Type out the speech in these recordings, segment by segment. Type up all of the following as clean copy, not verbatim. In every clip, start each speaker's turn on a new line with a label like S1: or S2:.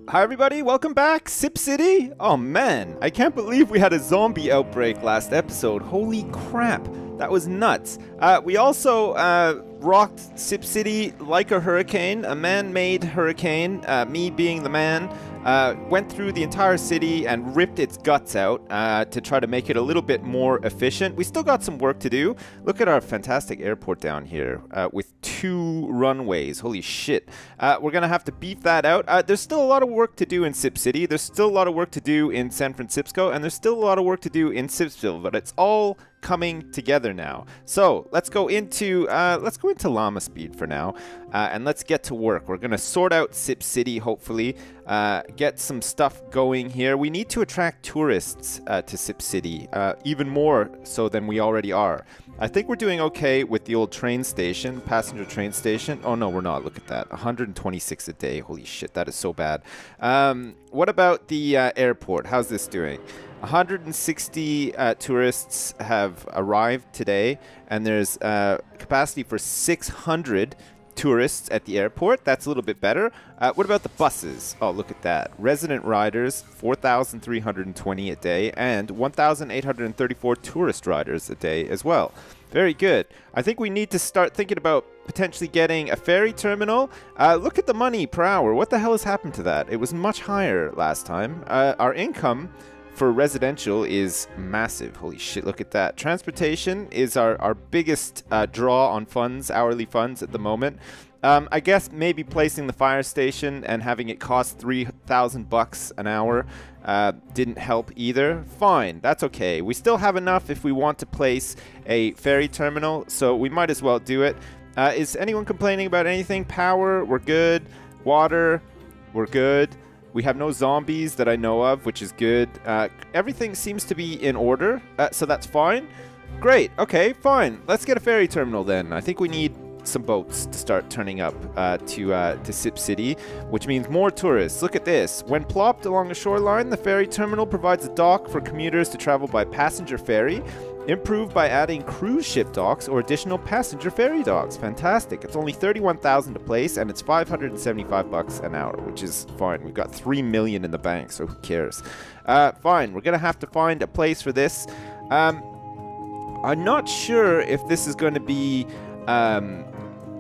S1: Hi everybody, welcome back, Sip City! Oh man, I can't believe we had a zombie outbreak last episode. Holy crap, that was nuts. We also rocked Sip City like a hurricane, a man-made hurricane, me being the man. Went through the entire city and ripped its guts out to try to make it a little bit more efficient. We still got some work to do. Look at our fantastic airport down here with 2 runways. Holy shit. We're going to have to beef that out. There's still a lot of work to do in Sip City. There's still a lot of work to do in San Francisco. And there's still a lot of work to do in Sipsville. But it's all coming together now. So let's go into llama speed for now, and let's get to work. We're gonna sort out Sip City, hopefully, get some stuff going here. We need to attract tourists to Sip City, even more so than we already are. I think we're doing okay with the old train station, passenger train station. Oh no, we're not. Look at that, 126 a day. Holy shit, that is so bad. What about the airport? How's this doing? 160 tourists have arrived today, and there's capacity for 600 tourists at the airport. That's a little bit better. What about the buses? Oh, look at that. Resident riders, 4,320 a day, and 1,834 tourist riders a day as well. Very good. I think we need to start thinking about potentially getting a ferry terminal. Look at the money per hour. What the hell has happened to that? It was much higher last time. Our income for residential is massive. Holy shit, look at that. Transportation is our biggest draw on funds, hourly funds at the moment. I guess maybe placing the fire station and having it cost 3,000 bucks an hour didn't help either. Fine, that's okay. We still have enough if we want to place a ferry terminal, so we might as well do it. Is anyone complaining about anything? Power, we're good. Water, we're good. We have no zombies that I know of, which is good. Everything seems to be in order, so that's fine. Great, okay, fine. Let's get a ferry terminal then. I think we need some boats to start turning up to Sip City, which means more tourists. Look at this. When plopped along a shoreline, the ferry terminal provides a dock for commuters to travel by passenger ferry, improved by adding cruise ship docks or additional passenger ferry docks. Fantastic. It's only 31,000 to place, and it's 575 bucks an hour, which is fine. We've got 3 million in the bank, so who cares? Fine. We're gonna have to find a place for this. I'm not sure if this is going to be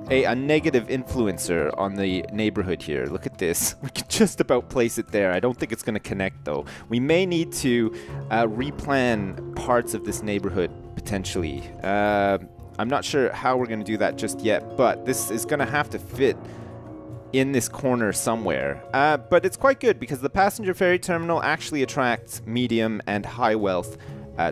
S1: a negative influencer on the neighborhood here. Look at this. We can just about place it there. I don't think it's going to connect though. We may need to replan parts of this neighborhood potentially. I'm not sure how we're going to do that just yet, but this is going to have to fit in this corner somewhere. But it's quite good because the passenger ferry terminal actually attracts medium and high wealth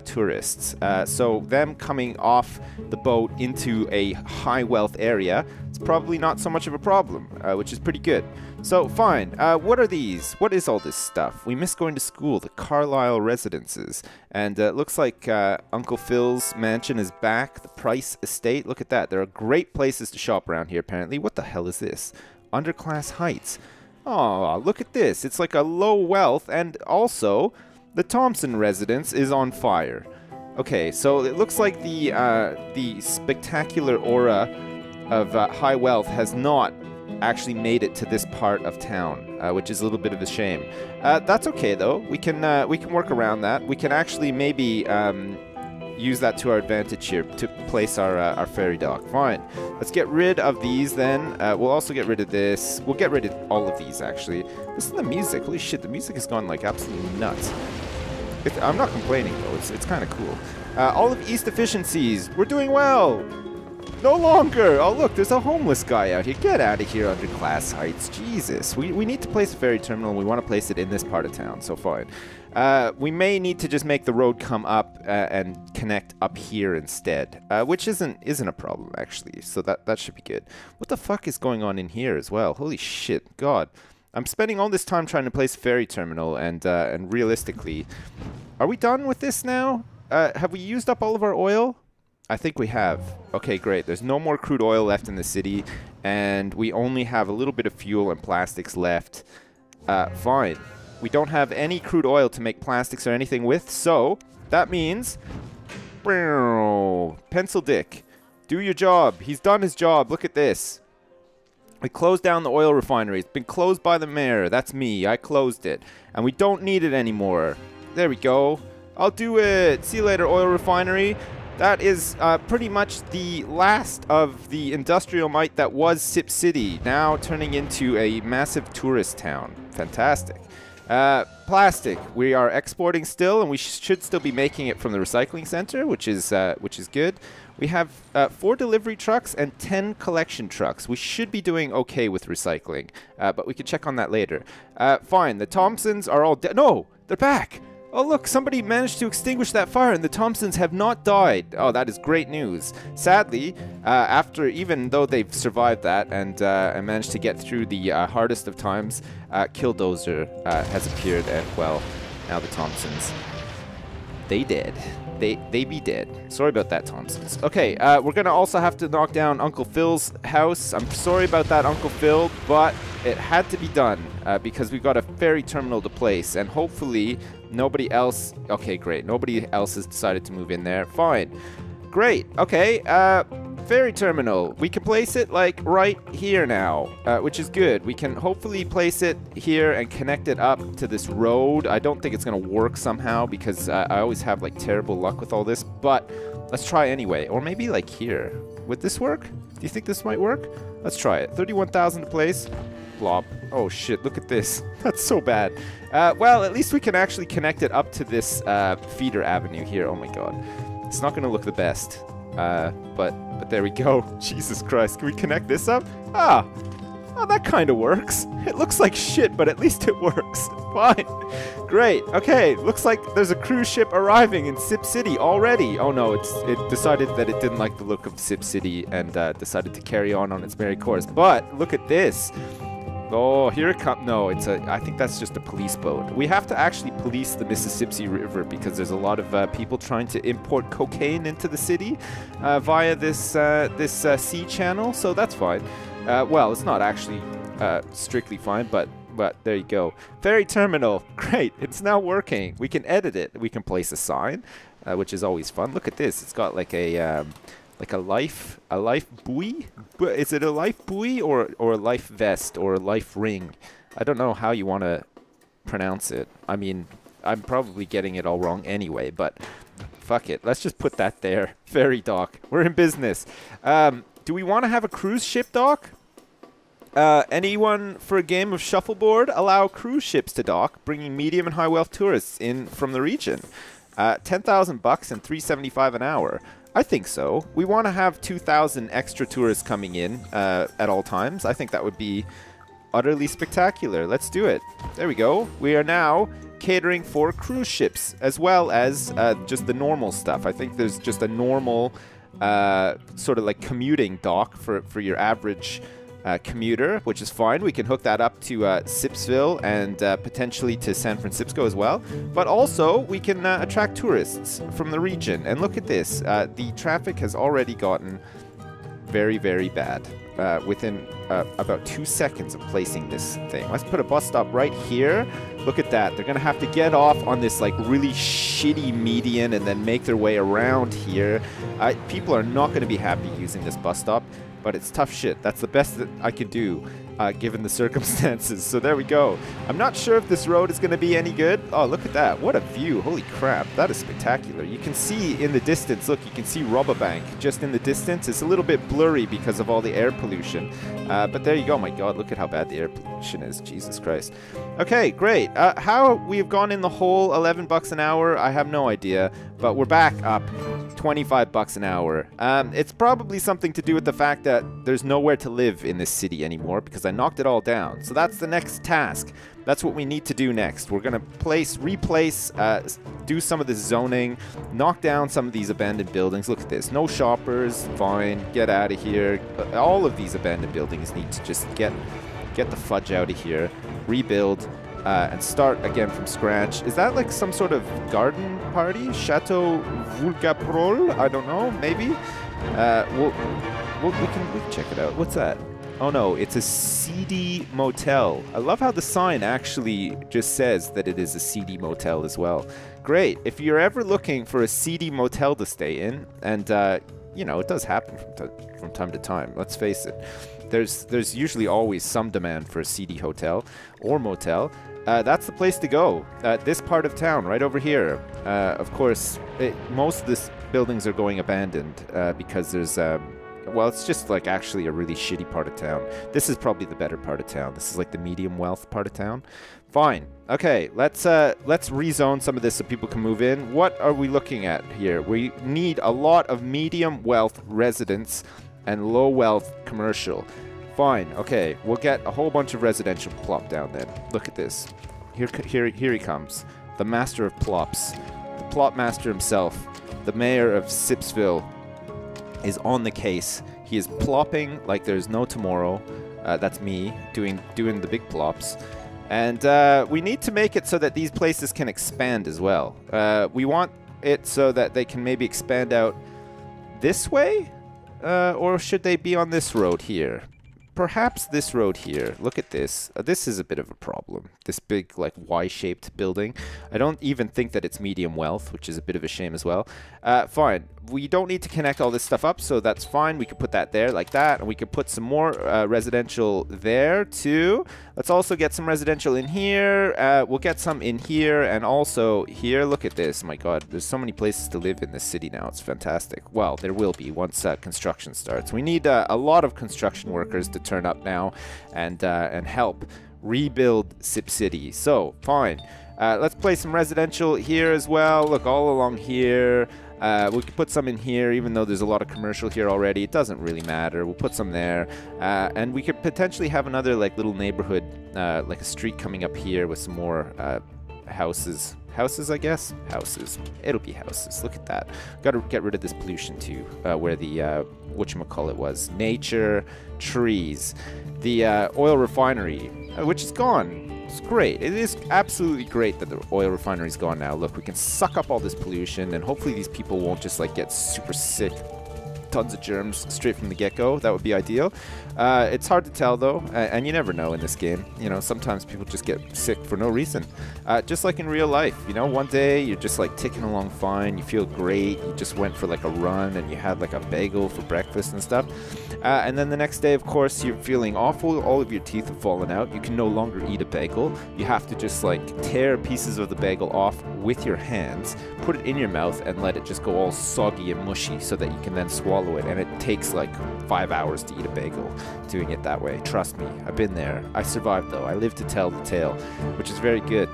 S1: tourists. So them coming off the boat into a high wealth area, it's probably not so much of a problem, which is pretty good. So fine. What are these? What is all this stuff? We miss going to school. The Carlisle residences. And it looks like Uncle Phil's mansion is back. The Price Estate. Look at that. There are great places to shop around here apparently. What the hell is this? Underclass Heights. Oh, look at this. It's like a low wealth, and also the Thompson residence is on fire. Okay, so it looks like the spectacular aura of high wealth has not actually made it to this part of town, which is a little bit of a shame. That's okay though. We can work around that. We can actually maybe use that to our advantage here to place our ferry dock. Fine. Let's get rid of these then. We'll also get rid of this. We'll get rid of all of these actually. Listen to the music. Holy shit, the music has gone like absolutely nuts. I'm not complaining though, it's kind of cool. All of East efficiencies, we're doing well! No longer! Oh look, there's a homeless guy out here. Get out of here, Underclass Heights. Jesus, we need to place a ferry terminal and we want to place it in this part of town, so fine. We may need to just make the road come up and connect up here instead, which isn't a problem actually, so that should be good. What the fuck is going on in here as well? Holy shit, God. I'm spending all this time trying to place a ferry terminal, and realistically, are we done with this now? Have we used up all of our oil? I think we have. Okay, great. There's no more crude oil left in the city, and we only have a little bit of fuel and plastics left. Fine. We don't have any crude oil to make plastics or anything with, so that means Pencil Dick, do your job. He's done his job. Look at this. We closed down the oil refinery. It's been closed by the mayor. That's me. I closed it. And we don't need it anymore. There we go. I'll do it. See you later, oil refinery. That is pretty much the last of the industrial might that was Sip City, now turning into a massive tourist town. Fantastic. Plastic. We are exporting still, and we should still be making it from the recycling center, which is good. We have 4 delivery trucks and 10 collection trucks. We should be doing okay with recycling, but we can check on that later. Fine. The Thompsons are all dead. No, they're back. Oh, look, somebody managed to extinguish that fire, and the Thompsons have not died. Oh, that is great news. Sadly, even though they've survived that and managed to get through the hardest of times, Killdozer has appeared, and, well, now the Thompsons, they dead. They be dead. Sorry about that, Thompsons. Okay, we're going to also have to knock down Uncle Phil's house. I'm sorry about that, Uncle Phil, but it had to be done because we've got a ferry terminal to place, and hopefully nobody else... Okay, great. Nobody else has decided to move in there. Fine. Great. Okay, ferry terminal. We can place it, like, right here now, which is good. We can hopefully place it here and connect it up to this road. I don't think it's going to work somehow because I always have, like, terrible luck with all this, but let's try anyway. Or maybe, like, here. Would this work? Do you think this might work? Let's try it. 31,000 to place. Plop. Oh, shit. Look at this. That's so bad. Well, at least we can actually connect it up to this feeder avenue here. Oh, my God. It's not going to look the best. But there we go. Jesus Christ. Can we connect this up? Ah. Oh, that kind of works. It looks like shit, but at least it works. Fine. Great. Okay. Looks like there's a cruise ship arriving in Sip City already. Oh, no. It decided that it didn't like the look of Sip City and decided to carry on its merry course. But look at this. Oh, here it comes. No, I think that's just a police boat. We have to actually police the Mississippi River because there's a lot of people trying to import cocaine into the city via this sea channel, so that's fine. Well, it's not actually strictly fine, but there you go. Ferry terminal. Great. It's now working. We can edit it. We can place a sign, which is always fun. Look at this. It's got like a life buoy. Is it a life buoy or a life vest or a life ring? I don't know how you want to pronounce it. I mean, I'm probably getting it all wrong anyway, but fuck it. Let's just put that there. Ferry dock. We're in business. Do we want to have a cruise ship dock? Anyone for a game of shuffleboard? Allow cruise ships to dock, bringing medium and high wealth tourists in from the region. 10,000 bucks and $3.75 an hour. I think so. We want to have 2,000 extra tourists coming in at all times. I think that would be utterly spectacular. Let's do it. There we go. We are now catering for cruise ships as well as just the normal stuff. I think there's just a normal sort of like commuting dock for your average commuter, which is fine. We can hook that up to Sipsville and potentially to San Francisco as well. But also, we can attract tourists from the region. And look at this. The traffic has already gotten very, very bad within about 2 seconds of placing this thing. Let's put a bus stop right here. Look at that. They're going to have to get off on this like really shitty median and then make their way around here. People are not going to be happy using this bus stop. But it's tough shit. That's the best that I can do, given the circumstances. So there we go. I'm not sure if this road is going to be any good. Oh, look at that. What a view. Holy crap. That is spectacular. You can see in the distance, look, you can see Robobank just in the distance. It's a little bit blurry because of all the air pollution. But there you go. My God, look at how bad the air pollution is. Jesus Christ. Okay, great. How we have gone in the hole 11 bucks an hour, I have no idea. But we're back up 25 bucks an hour. It's probably something to do with the fact that there's nowhere to live in this city anymore because I knocked it all down. So that's the next task. That's what we need to do next. We're going to replace, do some of the zoning, knock down some of these abandoned buildings. Look at this. No shoppers. Fine. Get out of here. All of these abandoned buildings need to just get the fudge out of here. Rebuild. And start again from scratch. Is that like some sort of garden party? Chateau Vulgaprol? I don't know. Maybe. We can check it out. What's that? Oh no, it's a seedy motel. I love how the sign actually just says that it is a seedy motel as well. Great. If you're ever looking for a seedy motel to stay in, and you know, it does happen from time to time, let's face it, there's usually always some demand for a seedy hotel or motel. That's the place to go. This part of town, right over here. Of course, most of these buildings are going abandoned because there's, well, it's just like actually a really shitty part of town. This is probably the better part of town. This is like the medium wealth part of town. Fine. Okay, let's rezone some of this so people can move in. What are we looking at here? We need a lot of medium wealth residents and low wealth commercial. Fine. Okay, we'll get a whole bunch of residential plop down then. Look at this. Here he comes. The master of plops. The plop master himself. The mayor of Sipsville is on the case. He is plopping like there's no tomorrow. That's me doing the big plops. And we need to make it so that these places can expand as well. We want it so that they can maybe expand out this way? Or should they be on this road here? Perhaps this road here. Look at this. This is a bit of a problem. This big, like, Y-shaped building. I don't even think that it's medium wealth, which is a bit of a shame as well. Fine. We don't need to connect all this stuff up, so that's fine. We could put that there like that, and we could put some more residential there, too. Let's also get some residential in here. We'll get some in here, and also here. Look at this. My God, there's so many places to live in this city now. It's fantastic. Well, there will be once construction starts. We need a lot of construction workers to turn up now and help rebuild Sip City. So, fine. Let's place some residential here as well. Look, all along here. We could put some in here, even though there's a lot of commercial here already. It doesn't really matter. We'll put some there. And we could potentially have another, like, little neighborhood, like a street coming up here with some more houses. Houses, I guess? Houses. It'll be houses. Look at that. Got to get rid of this pollution, too, where the, whatchamacallit was. Nature, trees. The oil refinery, which is gone. It's great. It is absolutely great that the oil refinery is gone now. Look, we can suck up all this pollution, and hopefully these people won't just, like, get super sick. Tons of germs straight from the get-go. That would be ideal. It's hard to tell, though, and you never know in this game. You know, sometimes people just get sick for no reason. Just like in real life, you know, one day you're just, like, ticking along fine. You feel great. You just went for, like, a run, and you had, like, a bagel for breakfast and stuff. And then the next day, of course, you're feeling awful. All of your teeth have fallen out. You can no longer eat a bagel. You have to just, like, tear pieces of the bagel off with your hands, put it in your mouth, and let it just go all soggy and mushy so that you can then swallow it, and it takes like 5 hours to eat a bagel doing it that way. Trust me, I've been there. I survived, though. I lived to tell the tale, which is very good.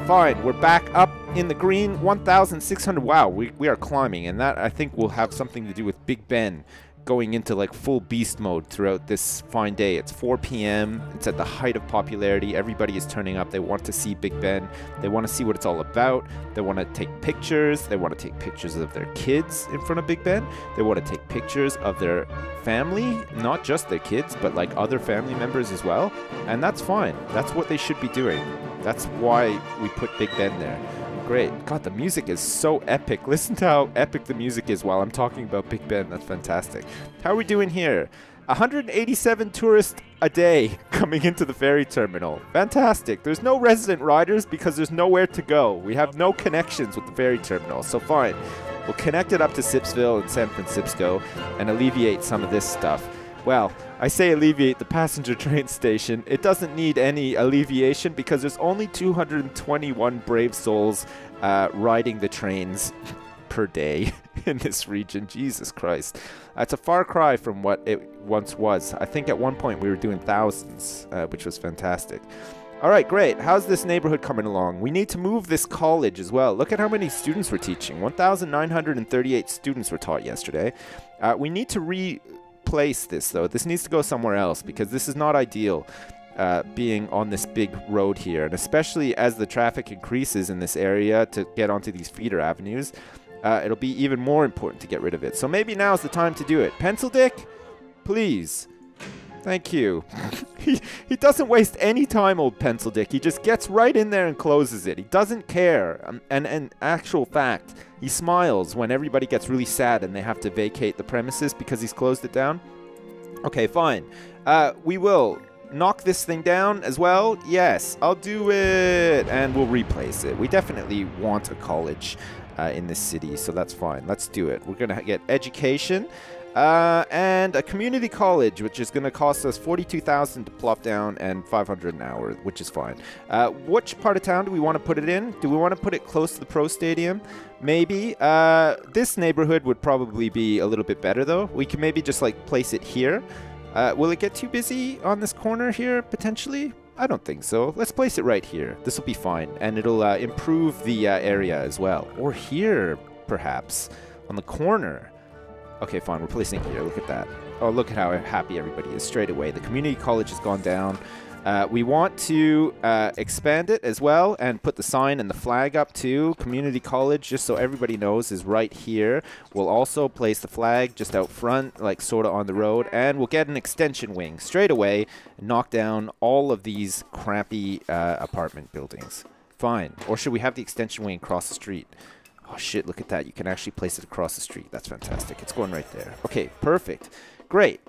S1: Fine, we're back up in the green. 1,600. Wow, we are climbing, and that I think will have something to do with Big Ben going into like full beast mode throughout this fine day. It's 4 p.m. It's at the height of popularity. Everybody is turning up. They want to see Big Ben. They want to see what it's all about. They want to take pictures. They want to take pictures of their kids in front of Big Ben. They want to take pictures of their family, not just their kids, but like other family members as well. And that's fine. That's what they should be doing. That's why we put Big Ben there. Great. God, the music is so epic. Listen to how epic the music is while I'm talking about Big Ben. That's fantastic. How are we doing here? 187 tourists a day coming into the ferry terminal. Fantastic. There's no resident riders because there's nowhere to go. We have no connections with the ferry terminal. So fine. We'll connect it up to Sipsville and San Francisco and alleviate some of this stuff. Well, I say alleviate the passenger train station. It doesn't need any alleviation because there's only 221 brave souls riding the trains per day in this region. Jesus Christ. It's a far cry from what it once was. I think at one point we were doing thousands, which was fantastic. All right, great. How's this neighborhood coming along? We need to move this college as well. Look at how many students we're teaching. 1,938 students were taught yesterday. We need to replace this, though. This needs to go somewhere else because this is not ideal being on this big road here. And especially as the traffic increases in this area to get onto these feeder avenues, it'll be even more important to get rid of it. So maybe now's the time to do it. Pencil Dick, please. Thank you. He doesn't waste any time, old Pencil Dick. He just gets right in there and closes it. He doesn't care. And actual fact, he smiles when everybody gets really sad and they have to vacate the premises because he's closed it down. Okay, fine. We will knock this thing down as well. Yes, I'll do it. And we'll replace it. We definitely want a college in this city, so that's fine. Let's do it. We're going to get education. And a community college, which is going to cost us 42,000 to plop down and 500 an hour, which is fine. Which part of town do we want to put it in? Do we want to put it close to the Pro Stadium? Maybe. This neighborhood would probably be a little bit better, though. We can maybe just, like, place it here. Will it get too busy on this corner here, potentially? I don't think so. Let's place it right here. This will be fine, and it'll improve the area as well. Or here, perhaps, on the corner. Okay, fine. We're placing it here. Look at that. Oh, look at how happy everybody is straight away. The community college has gone down. We want to expand it as well and put the sign and the flag up too. Community college, just so everybody knows, is right here. We'll also place the flag just out front, like sort of on the road. And we'll get an extension wing straight away and knock down all of these crappy apartment buildings. Fine. Or should we have the extension wing across the street? Oh, shit, look at that. You can actually place it across the street. That's fantastic. It's going right there. Okay, perfect. Great.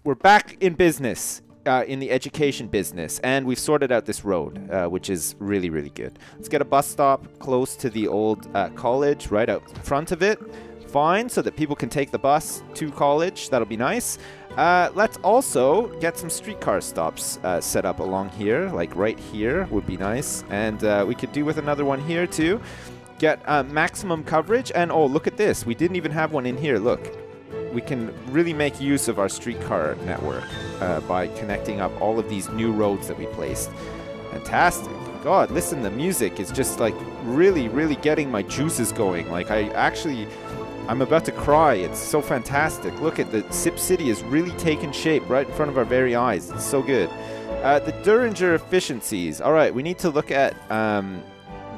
S1: We're back in business, in the education business, and we've sorted out this road, which is really, really good. Let's get a bus stop close to the old college, right out front of it. Fine, so that people can take the bus to college. That'll be nice. Let's also get some streetcar stops set up along here, like right here would be nice. And we could do with another one here, too. Get maximum coverage, and oh, look at this. We didn't even have one in here. Look, we can really make use of our streetcar network by connecting up all of these new roads that we placed. Fantastic. God, listen, the music is just like really, really getting my juices going. Like I'm about to cry. It's so fantastic. Look at the Sip City is really taking shape right in front of our very eyes. It's so good. The Duringer efficiencies. All right, we need to look at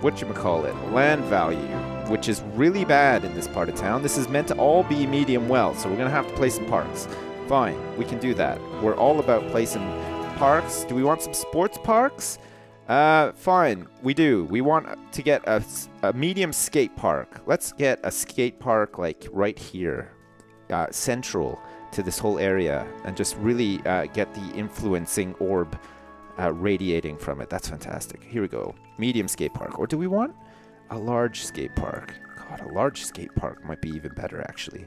S1: whatchamacallit, land value, which is really bad in this part of town. This is meant to all be medium wealth, so we're going to have to place some parks. Fine, we can do that. We're all about placing parks. Do we want some sports parks? Fine, we do. We want to get a medium skate park. Let's get a skate park like right here, central to this whole area, and just really get the influencing orb radiating from it. That's fantastic. Here we go. Medium skate park. Or do we want a large skate park? God, a large skate park might be even better, actually.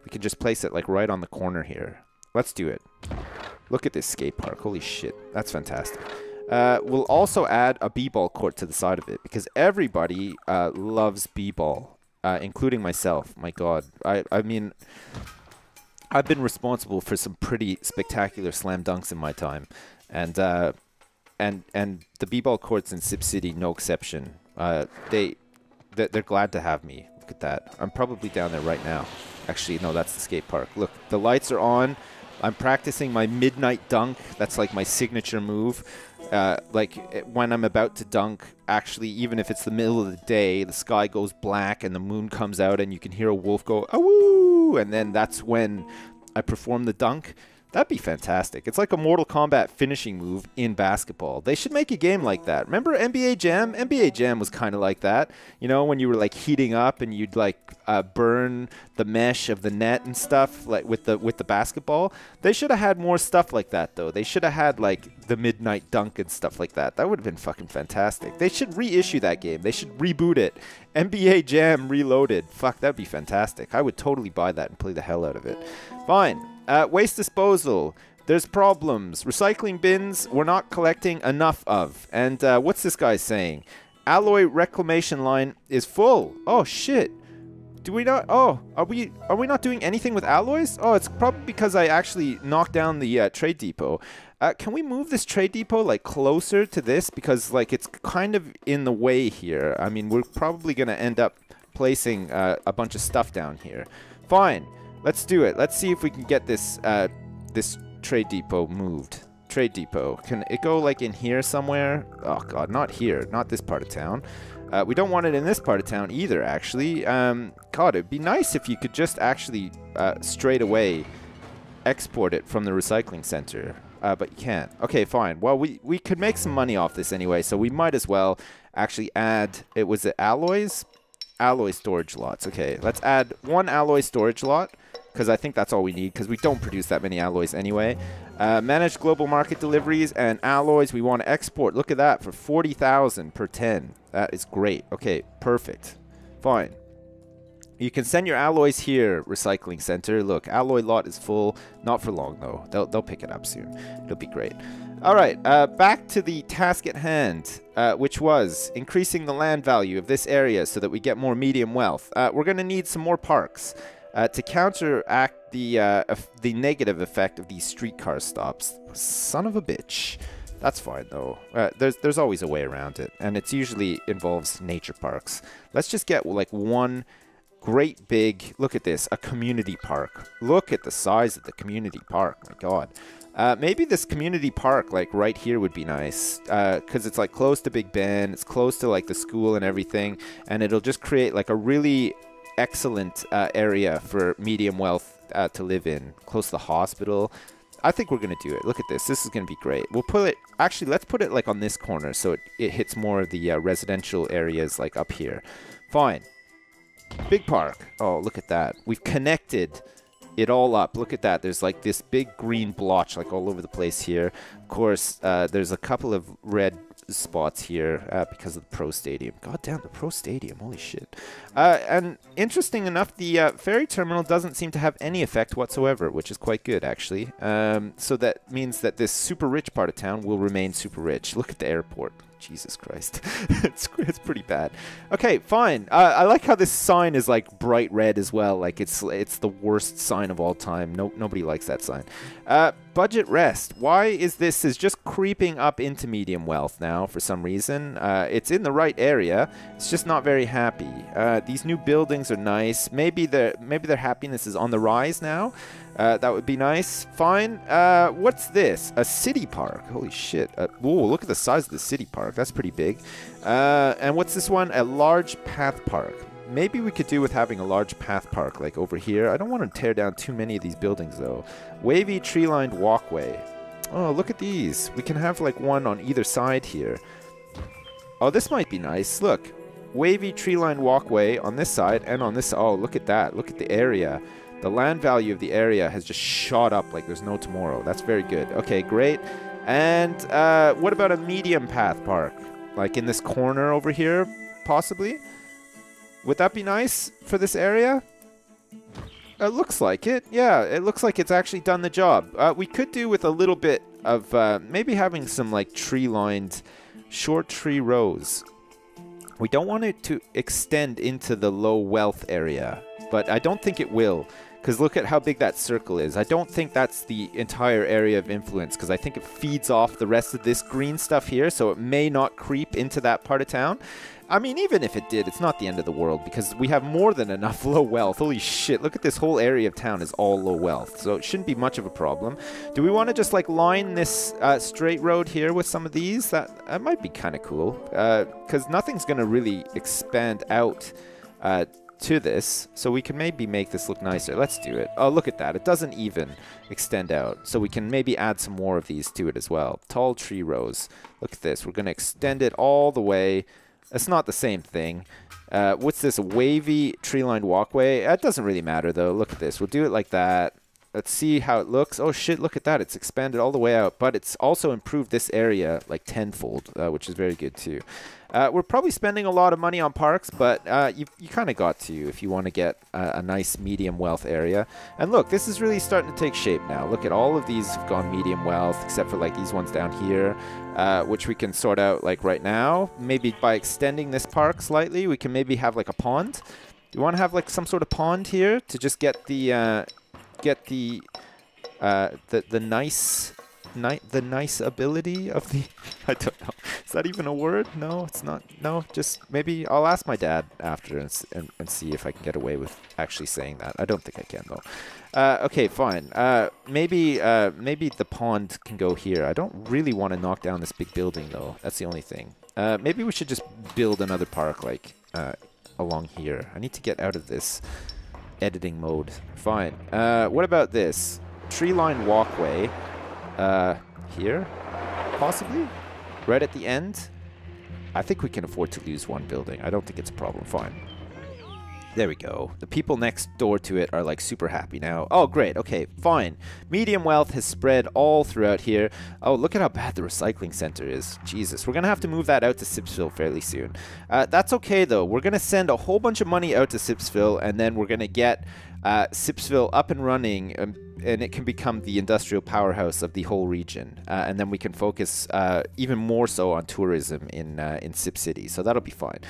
S1: We can just place it like right on the corner here. Let's do it. Look at this skate park. Holy shit. That's fantastic. We'll also add a b-ball court to the side of it because everybody loves b-ball, including myself. My God. I mean, I've been responsible for some pretty spectacular slam dunks in my time. And the b-ball courts in Sip City, no exception. They're glad to have me. Look at that. I'm probably down there right now. Actually, no, that's the skate park. Look, the lights are on. I'm practicing my midnight dunk. That's like my signature move. Like when I'm about to dunk, actually, even if it's the middle of the day, the sky goes black and the moon comes out and you can hear a wolf go, "Awoo!" And then that's when I perform the dunk. That'd be fantastic. It's like a Mortal Kombat finishing move in basketball. They should make a game like that. Remember NBA Jam? NBA Jam was kind of like that. You know, when you were like heating up and you'd like burn the mesh of the net and stuff like with the basketball. They should have had more stuff like that though. They should have had like the midnight dunk and stuff like that. That would have been fucking fantastic. They should reissue that game. They should reboot it. NBA Jam Reloaded. Fuck, that'd be fantastic. I would totally buy that and play the hell out of it. Fine. Waste disposal. There's problems. Recycling bins we're not collecting enough of. And what's this guy saying? Alloy reclamation line is full. Oh shit. Do we not? Oh, are we not doing anything with alloys? Oh, it's probably because I actually knocked down the trade depot. Can we move this trade depot like closer to this because like it's kind of in the way here. I mean, we're probably gonna end up placing a bunch of stuff down here. Fine. Let's do it. Let's see if we can get this this trade depot moved. Trade depot. Can it go like in here somewhere? Oh god, not here. Not this part of town. We don't want it in this part of town either, actually. God, it'd be nice if you could just actually straight away export it from the recycling center. But you can't. Okay, fine. Well, we could make some money off this anyway, so we might as well actually add... It was the alloys? Alloy storage lots. Okay, let's add one alloy storage lot. Because I think that's all we need, because we don't produce that many alloys anyway. Manage global market deliveries and alloys we want to export. Look at that, for 40,000 per 10. That is great. Okay, perfect. Fine. You can send your alloys here, recycling center. Look, alloy lot is full. Not for long, though. They'll pick it up soon. It'll be great. All right, back to the task at hand, which was increasing the land value of this area so that we get more medium wealth. We're going to need some more parks to counteract the negative effect of these streetcar stops. Son of a bitch. That's fine, though. There's always a way around it, and it usually involves nature parks. Let's just get, like, one great big, look at this, a community park. Look at the size of the community park, my god. Maybe this community park, like, right here would be nice, because it's, like, close to Big Ben, it's close to, like, the school and everything, and it'll just create, like, a really excellent area for medium wealth to live in, close to the hospital. I think we're going to do it. Look at this. This is going to be great. We'll put it, actually, let's put it, like, on this corner, so it hits more of the residential areas, like, up here. Fine. Big park. Oh, look at that. We've connected it all up. Look at that. There's like this big green blotch like all over the place here. Of course, there's a couple of red spots here because of the Pro Stadium. God damn, the Pro Stadium. Holy shit. And interesting enough, the ferry terminal doesn't seem to have any effect whatsoever, which is quite good, actually. So that means that this super rich part of town will remain super rich. Look at the airport. Jesus Christ. it's pretty bad. Okay, fine. I like how this sign is like bright red as well. Like it's the worst sign of all time. Nobody likes that sign. Budget rest. Why is this just creeping up into medium wealth now for some reason? It's in the right area. It's just not very happy. These new buildings are nice. Maybe their happiness is on the rise now. That would be nice. Fine. What's this? A city park. Holy shit. Whoa, look at the size of the city park. That's pretty big. And what's this one? A large path park. Maybe we could do with having a large path park like over here. I don't want to tear down too many of these buildings though. Wavy tree-lined walkway. Oh, look at these. We can have like one on either side here. Oh, this might be nice. Look. Wavy tree-lined walkway on this side and on this. Oh, look at that. Look at the area. The land value of the area has just shot up like there's no tomorrow. That's very good. Okay, great. And what about a medium path park? Like in this corner over here, possibly? Would that be nice for this area? It looks like it. Yeah, it looks like it's actually done the job. We could do with a little bit of maybe having some like tree-lined short tree rows. We don't want it to extend into the low wealth area, but I don't think it will. Because look at how big that circle is. I don't think that's the entire area of influence, because I think it feeds off the rest of this green stuff here, so it may not creep into that part of town. I mean, even if it did, it's not the end of the world, because we have more than enough low wealth. Holy shit, look at this whole area of town is all low wealth, so it shouldn't be much of a problem. Do we want to just, like, line this straight road here with some of these? That might be kind of cool, because nothing's going to really expand out to this, so we can maybe make this look nicer. Let's do it. Oh, look at that. It doesn't even extend out, so we can maybe add some more of these to it as well. Tall tree rows. Look at this. We're going to extend it all the way. It's not the same thing. What's this? A wavy tree-lined walkway? That doesn't really matter, though. Look at this. We'll do it like that. Let's see how it looks. Oh, shit, look at that. It's expanded all the way out, but it's also improved this area like tenfold, which is very good, too. We're probably spending a lot of money on parks, but you kind of got to if you want to get a nice medium wealth area. And look, this is really starting to take shape now. Look at all of these have gone medium wealth, except for like these ones down here, which we can sort out like right now. Maybe by extending this park slightly, we can maybe have like a pond. Do you want to have like some sort of pond here to just get the nice ability of the I don't know. Is that even a word? No, it's not. No, just maybe I'll ask my dad after and see if I can get away with actually saying that. I don't think I can though. Okay, fine. Maybe the pond can go here. I don't really want to knock down this big building though. That's the only thing. Maybe we should just build another park like along here. I need to get out of this editing mode. Fine. What about this? Tree-lined walkway. Here? Possibly? Right at the end? I think we can afford to lose one building. I don't think it's a problem. Fine. There we go. The people next door to it are like super happy now. Oh, great. Okay, fine. Medium wealth has spread all throughout here. Oh, look at how bad the recycling center is. Jesus, we're going to have to move that out to Sipsville fairly soon. That's okay, though. We're going to send a whole bunch of money out to Sipsville, and then we're going to get Sipsville up and running, and it can become the industrial powerhouse of the whole region. And then we can focus even more so on tourism in Sip City. So that'll be fine.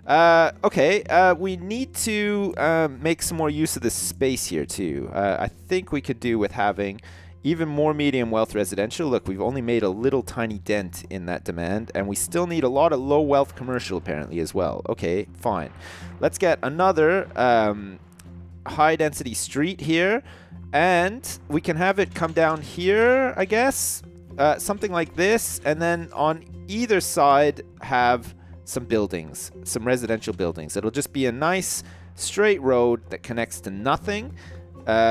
S1: Okay, we need to make some more use of this space here too. I think we could do with having even more medium wealth residential. Look, we've only made a little tiny dent in that demand, and we still need a lot of low wealth commercial apparently as well. Okay, fine. Let's get another high density street here, and we can have it come down here, I guess. Something like this, and then on either side have some buildings, some residential buildings. It'll just be a nice straight road that connects to nothing,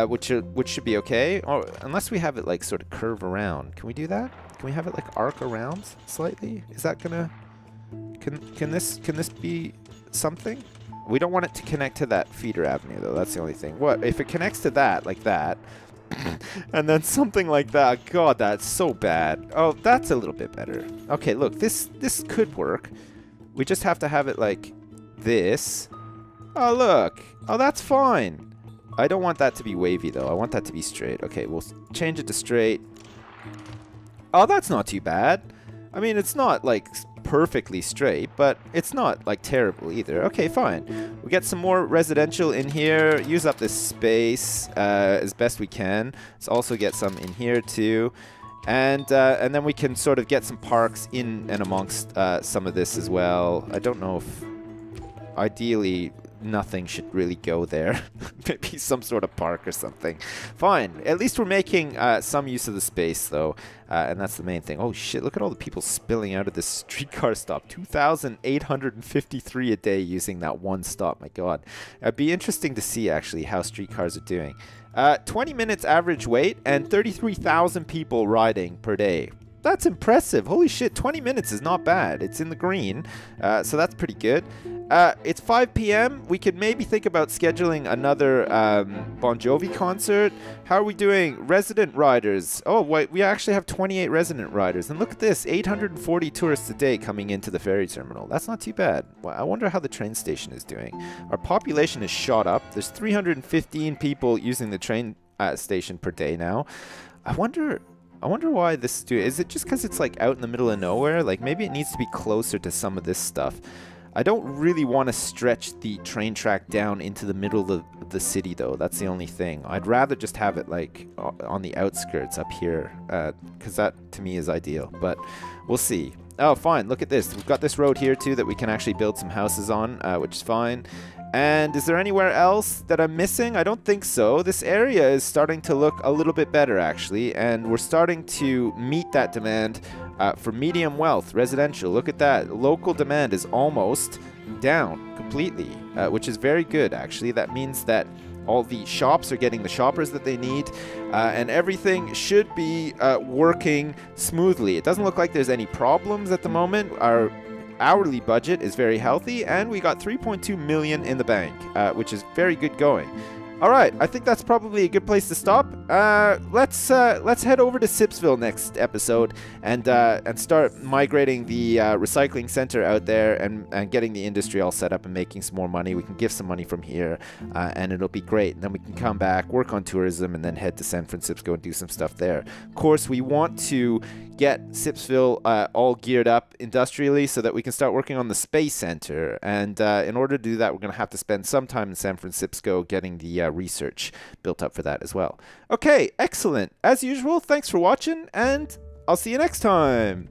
S1: which should be okay. Or unless we have it like sort of curve around. Can we do that? Can we have it like arc around slightly? Is that gonna? Can this be something? We don't want it to connect to that feeder avenue though. That's the only thing. What if it connects to that like that? And then something like that. God, that's so bad. Oh, that's a little bit better. Okay, look, this could work. We just have to have it like this. Oh, look. Oh, that's fine. I don't want that to be wavy, though. I want that to be straight. Okay, we'll change it to straight. Oh, that's not too bad. I mean, it's not, like, perfectly straight, but it's not, like, terrible either. Okay, fine. We get some more residential in here. Use up this space as best we can. Let's also get some in here, too. And then we can sort of get some parks in and amongst some of this as well. I don't know if... Ideally, nothing should really go there. Maybe some sort of park or something. Fine. At least we're making some use of the space, though. And that's the main thing. Oh, shit. Look at all the people spilling out of this streetcar stop. 2,853 a day using that one stop. My God. It'd be interesting to see, actually, how streetcars are doing. 20 minutes average wait and 33,000 people riding per day. That's impressive. Holy shit, 20 minutes is not bad. It's in the green, so that's pretty good. It's 5 p.m. We could maybe think about scheduling another Bon Jovi concert. How are we doing? Resident riders. Oh, wait, we actually have 28 resident riders. And look at this, 840 tourists a day coming into the ferry terminal. That's not too bad. Well, I wonder how the train station is doing. Our population is shot up. There's 315 people using the train station per day now. I wonder why this is it just because it's like out in the middle of nowhere? Like maybe it needs to be closer to some of this stuff. I don't really want to stretch the train track down into the middle of the city though. That's the only thing. I'd rather just have it like on the outskirts up here because that to me is ideal, but we'll see. Oh, fine. Look at this. We've got this road here too that we can actually build some houses on, which is fine. And is there anywhere else that I'm missing? I don't think so. This area is starting to look a little bit better, actually. And we're starting to meet that demand for medium wealth, residential. Look at that. Local demand is almost down completely, which is very good, actually. That means that all the shops are getting the shoppers that they need, and everything should be working smoothly. It doesn't look like there's any problems at the moment. Our hourly budget is very healthy, and we got 3.2 million in the bank, which is very good going. All right, I think that's probably a good place to stop. Let's head over to Sipsville next episode and start migrating the recycling center out there and getting the industry all set up and making some more money. We can give some money from here, and it'll be great. And then we can come back, work on tourism, and then head to San Francisco and do some stuff there. Of course, we want to get Sipsville all geared up industrially so that we can start working on the space center. And in order to do that, we're going to have to spend some time in San Francisco getting the research built up for that as well. Okay, excellent. As usual, thanks for watching, and I'll see you next time.